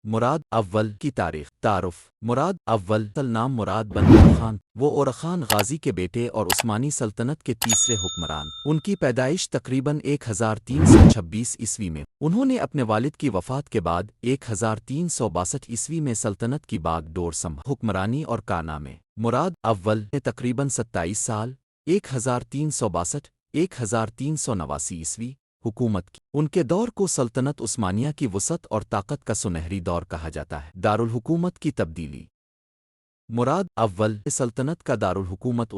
مراد اول کی تاریخ تعارف مراد اول نام مراد بن اورخان وہ اورخان غازی کے بیٹے اور عثمانی سلطنت کے تیسرے حکمران ان کی پیدائش تقریباً 1326 عیسوی میں انہوں نے اپنے والد کی وفات کے بعد 1362 عیسوی میں سلطنت کی باغ ڈور سنبھال حکمرانی اور کارنامے مراد اول نے تقریباً 27 سال 1362 1389 عیسوی حکومت کی ان کے دور کو سلطنت عثمانیہ کی وسعت اور طاقت کا سنہری دور کہا جاتا ہے دارالحکومت کی تبدیلی مراد اول سلطنت کا دارالحکومت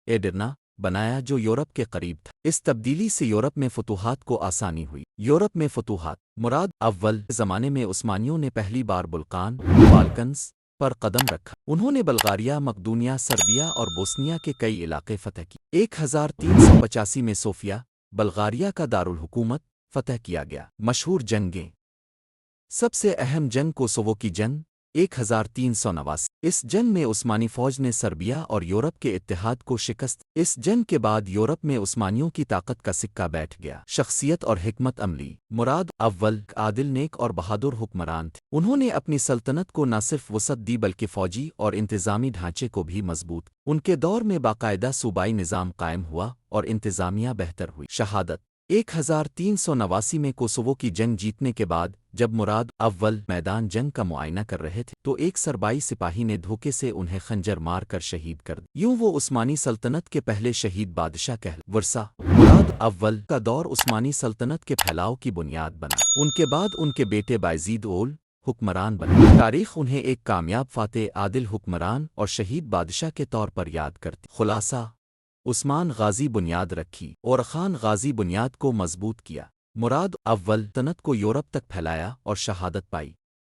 ایڈرنا بنایا جو یورپ کے قریب تھا اس تبدیلی سے یورپ میں فتوحات کو آسانی ہوئی یورپ میں فتوحات مراد اول زمانے میں عثمانیوں نے پہلی بار بالکنز پر قدم رکھا انہوں نے بلغاریہ مقدونیہ سربیا اور بوسنیا کے کئی علاقے فتح کی 1385 میں صوفیہ بلغاریہ کا دارالحکومت فتح کیا گیا مشہور جنگیں سب سے اہم جنگ کوسوو کی جنگ 1389 اس جنگ میں عثمانی فوج نے سربیا اور یورپ کے اتحاد کو شکست اس جنگ کے بعد یورپ میں عثمانیوں کی طاقت کا سکہ بیٹھ گیا شخصیت اور حکمت عملی مراد اول عادل نیک اور بہادر حکمران تھے انہوں نے اپنی سلطنت کو نہ صرف وسعت دی بلکہ فوجی اور انتظامی ڈھانچے کو بھی مضبوط ان کے دور میں باقاعدہ صوبائی نظام قائم ہوا اور انتظامیہ بہتر ہوئی شہادت 1389 میں کوسوو کی جنگ جیتنے کے بعد جب مراد اول میدان جنگ کا معائنہ کر رہے تھے تو ایک سربائی سپاہی نے دھوکے سے انہیں خنجر مار کر شہید کر دیا یوں وہ عثمانی سلطنت کے پہلے شہید بادشاہ ورثہ مراد اول کا دور عثمانی سلطنت کے پھیلاؤ کی بنیاد بنا ان کے بعد ان کے بیٹے بایزید اول حکمران بنے تاریخ انہیں ایک کامیاب فاتح عادل حکمران اور شہید بادشاہ کے طور پر یاد کرتی خلاصہ عثمان غازی بنیاد رکھی اورخان غازی بنیاد کو مضبوط کیا مراد اول سلطنت کو یورپ تک پھیلایا اور شہادت پائی